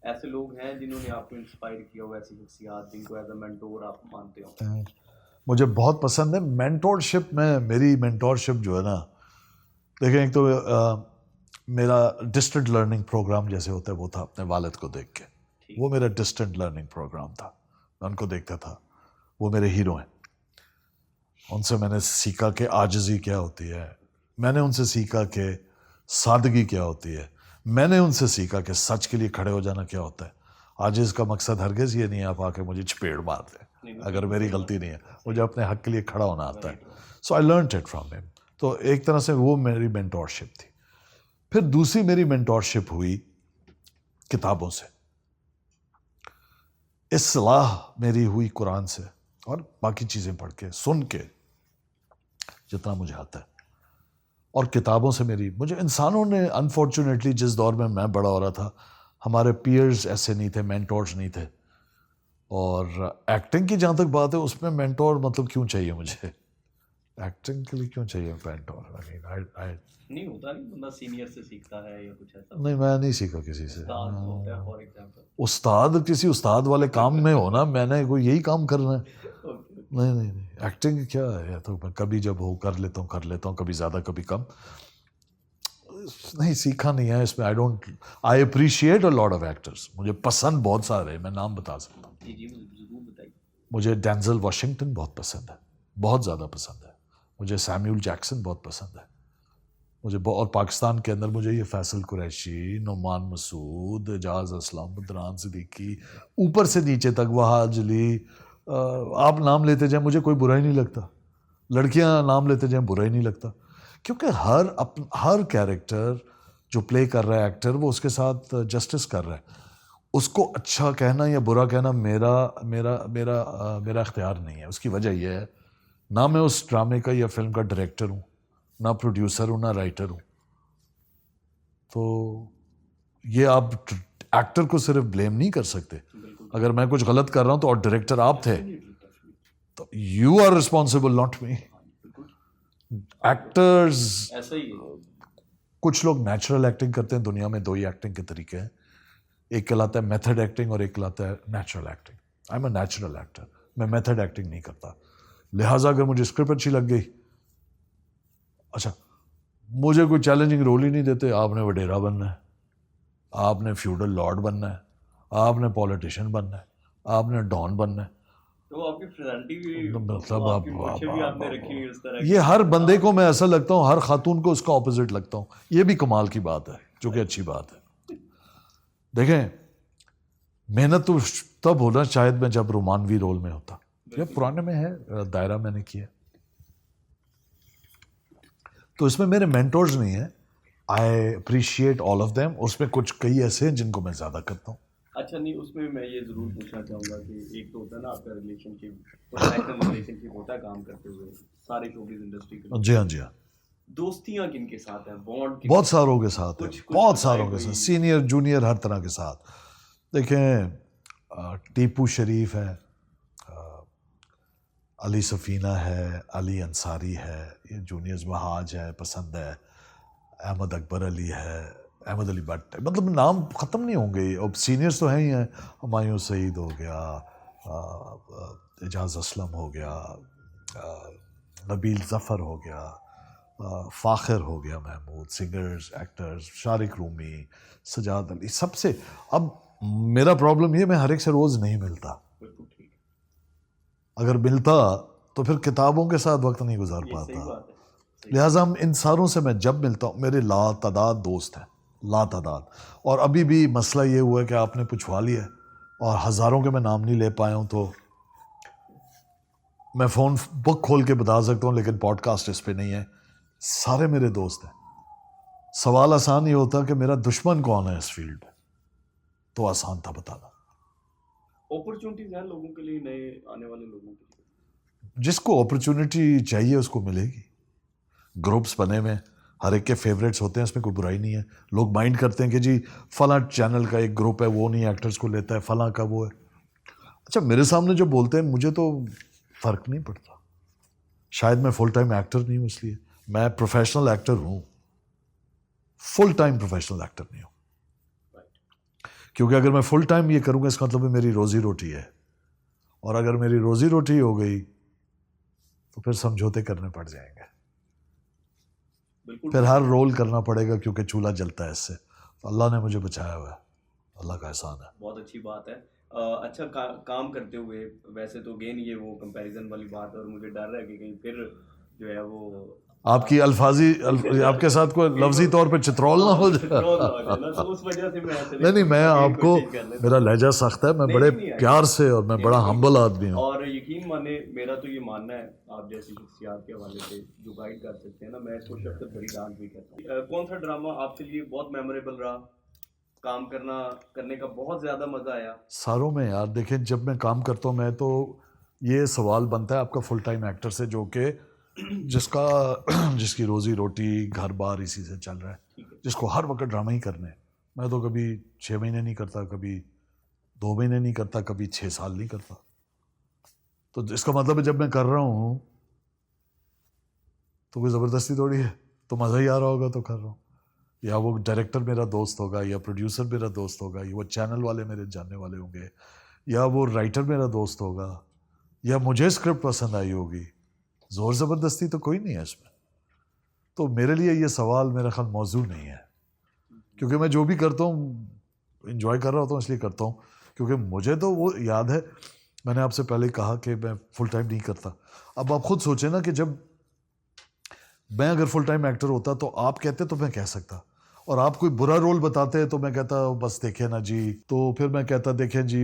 ऐसे लोग हैं जिन्होंने आपको इंस्पायर किया हो, ऐसी शख्सियत जिनको एज अ मेंटोर आप मानते हो? मुझे बहुत पसंद है मेंटोरशिप में। मेरी मेंटोरशिप जो है ना, देखें, एक तो मेरा डिस्टेंट लर्निंग प्रोग्राम जैसे होता है वो था अपने वालिद को देख के। वो मेरा डिस्टेंट लर्निंग प्रोग्राम था, मैं उनको देखता था, वो मेरे हीरो हैं। उनसे मैंने सीखा कि आजिज़ी क्या होती है, मैंने उनसे सीखा कि सादगी क्या होती है, मैंने उनसे सीखा कि सच के लिए खड़े हो जाना क्या होता है। आजिज़ का मकसद हरगिज़ ये नहीं है आप आके मुझे चपेड़ मार दें, अगर मेरी गलती नहीं है, मुझे अपने हक के लिए खड़ा होना आता है। So I learn it from him. तो एक तरह से वो मेरी मेंटोरशिप थी। फिर दूसरी मेरी मेंटोरशिप हुई किताबों से। इस्लाह मेरी हुई कुरान से और बाकी चीज़ें पढ़ के, सुन के, जितना मुझे आता है, और किताबों से मेरी। मुझे इंसानों ने अनफॉर्चुनेटली जिस दौर में मैं बड़ा हो रहा था, हमारे पीयर्स ऐसे नहीं थे, मेंटोर्स नहीं थे। और एक्टिंग की जहाँ तक बात है, उसमें मेंटोर मतलब क्यों चाहिए मुझे? एक्टिंग के लिए क्यों चाहिए मेंटोर? आई नहीं होता, नहीं बंदा सीनियर से सीखता है या कुछ ऐसा? नहीं, मैं नहीं सीखा किसी से। उस्ताद होता है फॉर एग्जांपल। उस्ताद किसी उस्ताद वाले काम में हो ना, मैंने कोई यही काम करना है। नहीं नहीं नहीं, एक्टिंग क्या है, तो मैं कभी जब हो कर लेता हूँ, कभी ज़्यादा कभी कम। नहीं, सीखा नहीं है इसमें। I appreciate a lot of actors, मुझे पसंद बहुत सारे, मैं नाम बता सकता हूँ। जी जी, जरूर बताइए। मुझे डेंजल वॉशिंगटन बहुत पसंद है, बहुत ज़्यादा पसंद है। मुझे सैम्यूल जैक्सन बहुत पसंद है। और पाकिस्तान के अंदर मुझे ये फैसल कुरैशी, नुमान मसूद, एजाज असलम, बदरान सिद्दीकी, ऊपर से नीचे तक, वहा अजली, आप नाम लेते जाए मुझे कोई बुरा ही नहीं लगता। लड़कियां नाम लेते जाए बुरा ही नहीं लगता, क्योंकि हर कैरेक्टर जो प्ले कर रहा है एक्टर, वो उसके साथ जस्टिस कर रहा है। उसको अच्छा कहना या बुरा कहना मेरा मेरा मेरा मेरा इख्तियार नहीं है। उसकी वजह यह है, ना मैं उस ड्रामे का या फिल्म का डायरेक्टर हूँ, ना प्रोड्यूसर हूँ, ना राइटर हूँ। तो ये आप एक्टर को सिर्फ ब्लेम नहीं कर सकते। अगर मैं कुछ गलत कर रहा हूँ तो, और डायरेक्टर आप थे, तो you are responsible, not me. Actors, ऐसा ही है। कुछ लोग नेचुरल एक्टिंग करते हैं। दुनिया में दो ही एक्टिंग के तरीके हैं, एक कहलाता है मेथड एक्टिंग और एक कहलाता है natural acting. I am a natural actor, मैं मेथड एक्टिंग नहीं करता। लिहाजा अगर मुझे स्क्रिप्ट अच्छी लग गई, अच्छा, मुझे कोई चैलेंजिंग रोल ही नहीं देते, आपने वडेरा बनना है, आपने फ्यूडल लॉर्ड बनना है, आपने पॉलिटिशियन बनना है, आपने डॉन बनना है। तो आपकी पर्सनालिटी भी, मतलब आपकी मूर्छें भी आपने रखी हुई उस तरह की। ये हर बंदे को मैं ऐसा लगता हूँ, हर खातून को उसका ऑपोजिट लगता हूँ। ये भी कमाल की बात है, जो कि अच्छी बात है। देखें, मेहनत तो तब होना शायद मैं जब रोमानवी रोल में होता, या पुराने में है, दायरा मैंने किया, तो इसमें मेरे मेंटोर्स नहीं है। I appreciate all of them. उसमें कुछ कई ऐसे हैं जिनको मैं ज़्यादा करता हूँ। अच्छा, नहीं उसमें मैं ये जरूर पूछना चाहूँगा कि एक तो होता है ना आपका रिलेशनशिप, प्रोफेशनल रिलेशनशिप होता है काम करते हुए सारे शोबिज़ इंडस्ट्री के। जी हाँ, जी हाँ। दोस्तियाँ किनके साथ हैं, बॉन्ड बहुत सारों के साथ है, बहुत सारों के साथ, कोई। सीनियर जूनियर हर तरह के साथ। देखें, टीपू शरीफ है, अली सफ़ीना है, अली अंसारी है, ये जूनियर्स, वहाज है, पसंद है, अहमद अकबर अली है, अहमद अली भट्ट है, मतलब नाम ख़त्म नहीं होंगे। अब सीनियर्स तो हैं ही हैं, हुमायूं सईद हो गया, एजाज असलम हो गया, नबील ज़फ़र हो गया, फ़ाखिर हो गया, महमूद, सिंगर्स, एक्टर्स, शारिक रूमी, सजाद अली, सबसे। अब मेरा प्रॉब्लम ये, मैं हर एक से रोज़ नहीं मिलता। अगर मिलता तो फिर किताबों के साथ वक्त नहीं गुजार पाता। लिहाजा हम इन सारों से मैं जब मिलता हूँ, मेरे लातादाद दोस्त हैं, लातादाद। और अभी भी मसला ये हुआ है कि आपने पूछवा लिया और हज़ारों के मैं नाम नहीं ले पाया हूँ, तो मैं फ़ोन बुक खोल के बता सकता हूँ, लेकिन पॉडकास्ट इस पे नहीं है। सारे मेरे दोस्त हैं। सवाल आसान ये होता कि मेरा दुश्मन कौन है इस फील्ड में, तो आसान था बताना। अपॉर्चुनिटीज हैं लोगों के लिए, नए आने वाले लोगों के लिए। जिसको अपॉर्चुनिटी चाहिए उसको मिलेगी। ग्रुप्स बने हुए, हर एक के फेवरेट्स होते हैं, इसमें कोई बुराई नहीं है। लोग माइंड करते हैं कि जी फला चैनल का एक ग्रुप है, वो नहीं एक्टर्स को लेता है, फला का वो है। अच्छा, मेरे सामने जो बोलते हैं मुझे तो फ़र्क नहीं पड़ता। शायद मैं फुल टाइम एक्टर नहीं हूँ, इसलिए मैं प्रोफेशनल एक्टर हूँ, फुल टाइम प्रोफेशनल एक्टर नहीं हूँ। क्योंकि अगर मैं फुल टाइम ये करूँगा इसका मतलब मेरी रोज़ी रोटी है, और अगर मेरी रोज़ी रोटी हो गई तो फिर समझौते करने पड़ जाएंगे, बिल्कुल। फिर हर रोल करना पड़ेगा क्योंकि चूल्हा जलता है इससे। तो अल्लाह ने मुझे बचाया हुआ है, अल्लाह का एहसान है। बहुत अच्छी बात है। अच्छा काम करते हुए वैसे तो गेन ये वो कंपैरिजन वाली बात है, और मुझे डर है कि कहीं फिर जो है वो आपकी आपके साथ कोई लफ्जी तौर पे चित्रोल ना हो जाए। चित्रोल ना हो जाए ना, तो उस वजह से मैं ऐसे नहीं, मैं आपको, कोशिश कर लेता मेरा लहजा सख्त है, मैं नहीं, बड़े नहीं, प्यार से, और मैं नहीं, बड़ा नहीं, हम्बल आदमी हूँ। और यकीन माने मेरा तो ये मानना है आप जैसी शख्सियात के हवाले से जो गाइड कर सकते हैं ना, मैं इसको शख्सियत बड़ी डांट भी करता हूँ। कौन सा ड्रामा आपके लिए बहुत मेमोरेबल रहा, काम करने का बहुत ज्यादा मजा आया? सारों में यार, देखें जब मैं काम करता हूँ, मैं तो ये सवाल बनता है आपका फुल टाइम एक्टर से, जो कि जिसकी रोजी रोटी घर बार इसी से चल रहा है, जिसको हर वक्त ड्रामा ही करने हैं। मैं तो कभी 6 महीने नहीं करता, कभी 2 महीने नहीं करता, कभी 6 साल नहीं करता। तो इसका मतलब है जब मैं कर रहा हूँ तो कोई ज़बरदस्ती थोड़ी है, तो मज़ा ही आ रहा होगा तो कर रहा हूँ। या वो डायरेक्टर मेरा दोस्त होगा, या प्रोड्यूसर मेरा दोस्त होगा, या वो चैनल वाले मेरे जानने वाले होंगे, या वो राइटर मेरा दोस्त होगा, या मुझे स्क्रिप्ट पसंद आई होगी। ज़ोर ज़बरदस्ती तो कोई नहीं है इसमें। तो मेरे लिए ये सवाल मेरा ख्याल मौजूद नहीं है, क्योंकि मैं जो भी करता हूँ इंजॉय कर रहा होता हूँ, इसलिए करता हूँ। क्योंकि मुझे तो वो याद है, मैंने आपसे पहले कहा कि मैं फुल टाइम नहीं करता। अब आप खुद सोचें ना कि जब मैं अगर फुल टाइम एक्टर होता तो आप कहते तो मैं कह सकता, और आप कोई बुरा रोल बताते तो मैं कहता बस देखे ना जी, तो फिर मैं कहता देखें जी